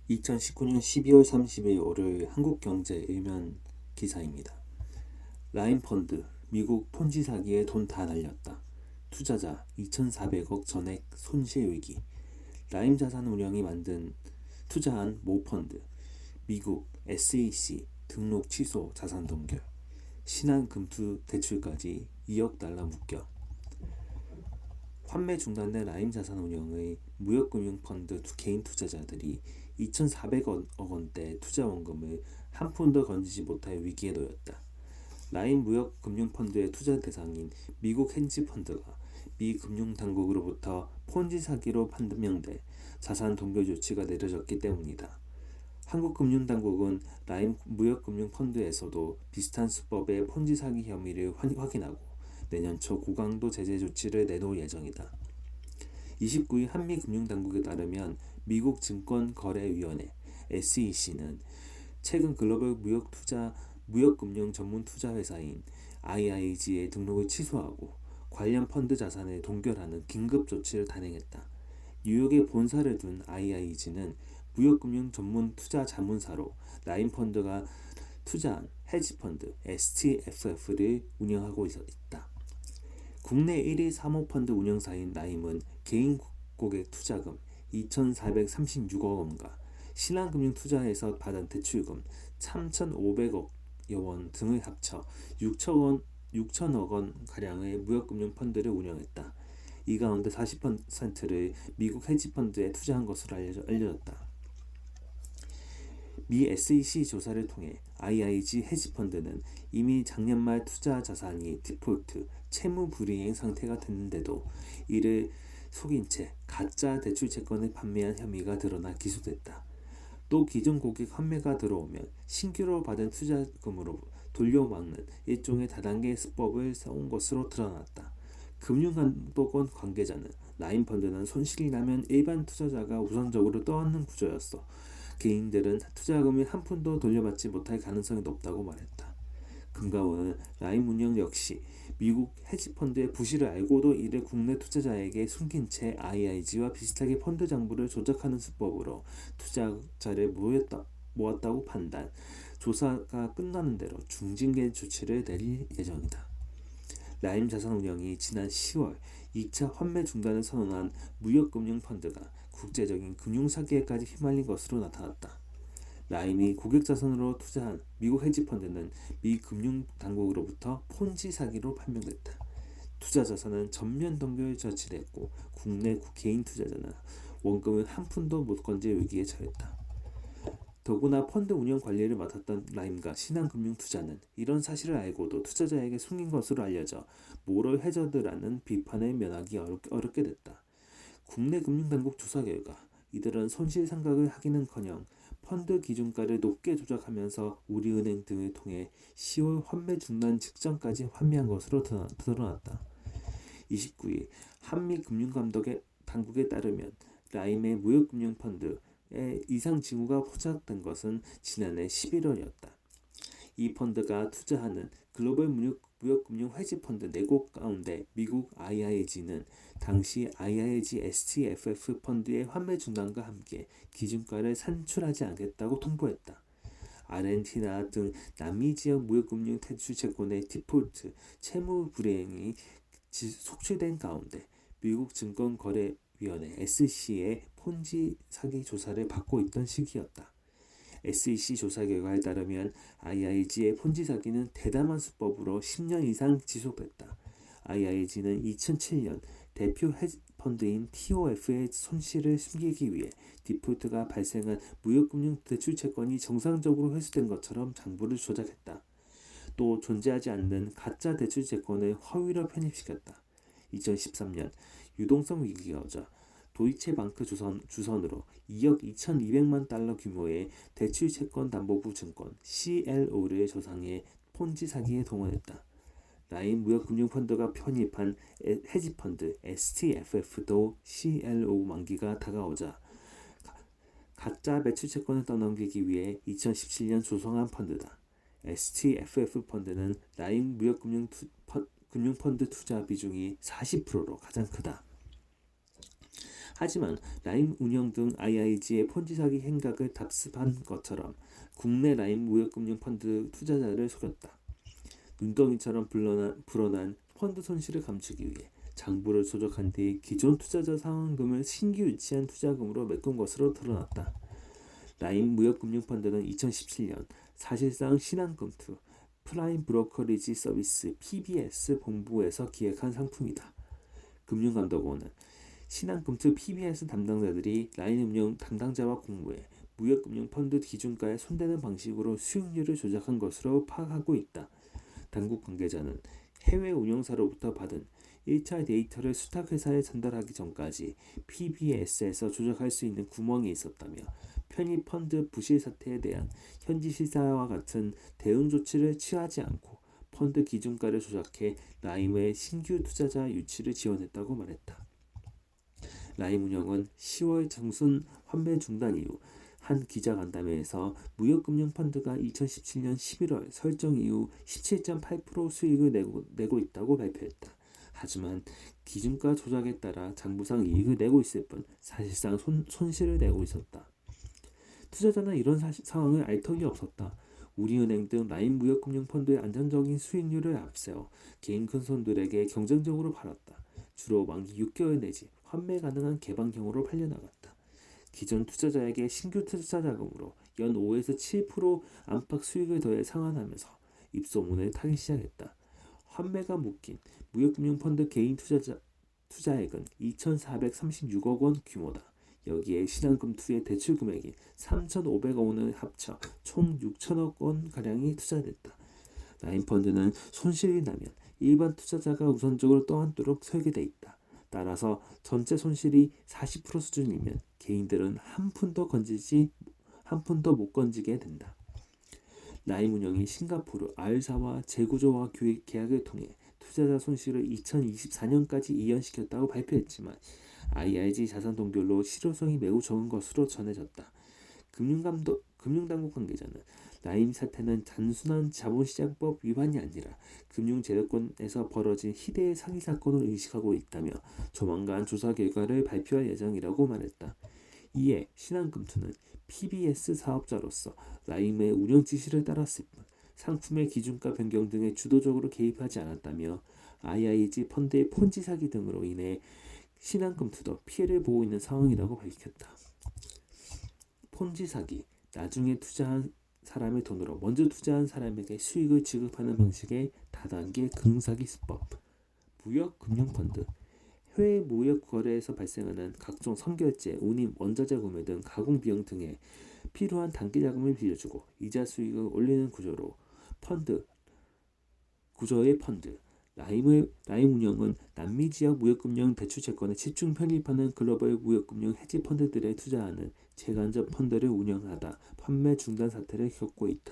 2019년 12월 30일 월요일 한국경제 일면 기사입니다. 라임펀드, 미국 폰지 사기에 돈 다 날렸다. 투자자 2,400억 전액 손실 위기. 라임 자산 운영이 만든 투자한 모 펀드, 미국 SEC 등록 취소 자산 동결. 신한 금투 대출까지 2억 달러 묶여. 환매 중단된 라임 자산운용의 무역금융펀드 개인 투자자들이 2,400억 원대 투자 원금을 한 푼도 건지지 못할 위기에 놓였다. 라임 무역금융펀드의 투자 대상인 미국 헤지펀드가 미 금융당국으로부터 폰지 사기로 판명돼 자산 동결 조치가 내려졌기 때문이다. 한국금융당국은 라임 무역금융펀드에서도 비슷한 수법의 폰지 사기 혐의를 확인하고 내년 초 고강도 제재 조치를 내놓을 예정이다. 29일 한미금융당국에 따르면 미국 증권거래위원회 SEC는 최근 글로벌 무역금융 전문 투자회사인 IIG의 등록을 취소하고 관련 펀드 자산을 동결하는 긴급 조치를 단행했다. 뉴욕에 본사를 둔 IIG는 무역금융 전문 투자 자문사로 라임펀드가 투자한 헤지펀드 STFF를 운영하고 있다. 국내 1위 사모펀드 운영사인 라임은 개인 고객 투자금 2,436억 원과 신한금융투자에서 받은 대출금 3,500억 원 등을 합쳐 6천억 원 가량의 무역금융 펀드를 운영했다. 이 가운데 40%를 미국 헤지펀드에 투자한 것으로 알려졌다. 미 SEC 조사를 통해 IIG 헤지펀드는 이미 작년 말 투자 자산이 디폴트, 채무 불이행 상태가 됐는데도 이를 속인 채 가짜 대출 채권을 판매한 혐의가 드러나 기소됐다. 또 기존 고객 환매가 들어오면 신규로 받은 투자금으로 돌려막는 일종의 다단계 수법을 써온 것으로 드러났다. 금융감독원 관계자는 라임펀드는 손실이 나면 일반 투자자가 우선적으로 떠안는 구조였어. 개인들은 투자금을 한 푼도 돌려받지 못할 가능성이 높다고 말했다. 금감원은 라임 운영 역시 미국 헤지펀드의 부실을 알고도 이를 국내 투자자에게 숨긴 채 IIG와 비슷하게 펀드 장부를 조작하는 수법으로 투자자를 모았다고 판단, 조사가 끝나는 대로 중징계 조치를 내릴 예정이다. 라임 자산운용이 지난 10월 2차 환매 중단을 선언한 무역금융펀드가 국제적인 금융사기에까지 휘말린 것으로 나타났다. 라임이 고객자산으로 투자한 미국 헤지펀드는 미 금융당국으로부터 폰지 사기로 판명됐다. 투자 자산은 전면 동결 조치를 했고 국내 개인 투자자는 원금을 한 푼도 못 건질 위기에 처했다. 더구나 펀드 운영 관리를 맡았던 라임과 신한금융투자는 이런 사실을 알고도 투자자에게 숨긴 것으로 알려져 모럴 해저드라는 비판을 면하기 어렵게 됐다. 국내 금융당국 조사 결과 이들은 손실 상각을 하기는커녕 펀드 기준가를 높게 조작하면서 우리은행 등을 통해 10월 환매 중단 직전까지 환매한 것으로 드러났다. 29일 한미금융감독의 당국에 따르면 라임의 무역금융펀드의 이상 징후가 포착된 것은 지난해 11월이었다. 이 펀드가 투자하는 글로벌 무역금융 헤지펀드 4곳 가운데 미국 IIG는 당시 IIG STFF 펀드의 환매 중단과 함께 기준가를 산출하지 않겠다고 통보했다. 아르헨티나 등 남미 지역 무역금융 대출 채권의 디폴트, 채무 불이행이 속출된 가운데 미국 증권거래위원회 SEC의 폰지 사기 조사를 받고 있던 시기였다. SEC 조사 결과에 따르면 IIG의 폰지 사기는 대담한 수법으로 10년 이상 지속됐다. IIG는 2007년 대표 헤지펀드인 TOF의 손실을 숨기기 위해 디폴트가 발생한 무역금융 대출채권이 정상적으로 회수된 것처럼 장부를 조작했다. 또 존재하지 않는 가짜 대출채권을 허위로 편입시켰다. 2013년 유동성 위기가 오자 도이체방크 주선으로 2억 2,200만 달러 규모의 대출채권담보부 증권 CLO를 조상해 폰지 사기에 동원했다. 라임 무역금융펀드가 편입한 헤지펀드 STFF도 CLO 만기가 다가오자 가짜 매출채권을 떠넘기기 위해 2017년 조성한 펀드다. STFF 펀드는 라임 무역금융펀드 투자 비중이 40%로 가장 크다. 하지만 라임 운영 등 IIG의 폰지 사기 행각을 답습한 것처럼 국내 라임 무역금융 펀드 투자자를 속였다. 눈덩이처럼 불어난 펀드 손실을 감추기 위해 장부를 조작한 뒤 기존 투자자 상환금을 신규 유치한 투자금으로 메꾼 것으로 드러났다. 라임 무역금융펀드는 2017년 사실상 신한금투 프라임 브로커리지 서비스 PBS 본부에서 기획한 상품이다. 금융감독원은 신한금투 PBS 담당자들이 라인 운영 담당자와 공모해 무역금융펀드 기준가에 손대는 방식으로 수익률을 조작한 것으로 파악하고 있다. 당국 관계자는 해외 운영사로부터 받은 1차 데이터를 수탁회사에 전달하기 전까지 PBS에서 조작할 수 있는 구멍이 있었다며 편의 펀드 부실 사태에 대한 현지 시사와 같은 대응 조치를 취하지 않고 펀드 기준가를 조작해 라임의 신규 투자자 유치를 지원했다고 말했다. 라임 운영은 10월 중순 환매 중단 이후 한 기자간담회에서 무역금융펀드가 2017년 11월 설정 이후 17.8% 수익을 내고 있다고 발표했다. 하지만 기준가 조작에 따라 장부상 이익을 내고 있을 뿐 사실상 손실을 내고 있었다. 투자자는 이런 상황을 알 턱이 없었다. 우리은행 등 라인 무역금융펀드의 안정적인 수익률을 앞세워 개인 큰손들에게 경쟁적으로 팔았다. 주로 만기 6개월 내지 환매 가능한 개방형으로 팔려나갔다. 기존 투자자에게 신규 투자 자금으로 연 5에서 7% 안팎 수익을 더해 상환하면서 입소문을 타기 시작했다. 환매가 묶인 무역금융펀드 개인 투자액은 2,436억 원 규모다. 여기에 신한금투의 대출 금액인 3,500억 원을 합쳐 총 6천억 원 가량이 투자됐다. 라인펀드는 손실이 나면 일반 투자자가 우선적으로 떠안도록 설계돼 있다. 따라서 전체 손실이 40% 수준이면 개인들은 한 푼도 못 건지게 된다. 라임 운영이 싱가포르 알사와 재구조화 계약을 통해 투자자 손실을 2024년까지 이연시켰다고 발표했지만 IIG 자산 동결로 실효성이 매우 적은 것으로 전해졌다. 금융당국 관계자는 라임 사태는 단순한 자본시장법 위반이 아니라 금융제도권에서 벌어진 희대의 사기 사건을 의식하고 있다며 조만간 조사 결과를 발표할 예정이라고 말했다. 이에 신한금투는 PBS 사업자로서 라임의 운영 지시를 따랐을 뿐 상품의 기준가 변경 등에 주도적으로 개입하지 않았다며 IIG 펀드의 폰지 사기 등으로 인해 신한금투도 피해를 보고 있는 상황이라고 밝혔다. 폰지 사기, 나중에 투자한 사람의 돈으로 먼저 투자한 사람에게 수익을 지급하는 방식의 다단계 금사기 수법. 무역금융펀드, 해외 무역 거래에서 발생하는 각종 선결제, 운임, 원자재 구매 등 가공 비용 등에 필요한 단기 자금을 빌려주고 이자 수익을 올리는 구조의 펀드. 라임 운영은 남미 지역 무역금융 대출 채권에 집중 편입하는 글로벌 무역금융 헤지 펀드들에 투자하는 재간접 펀드를 운영하다 판매 중단 사태를 겪고 있다.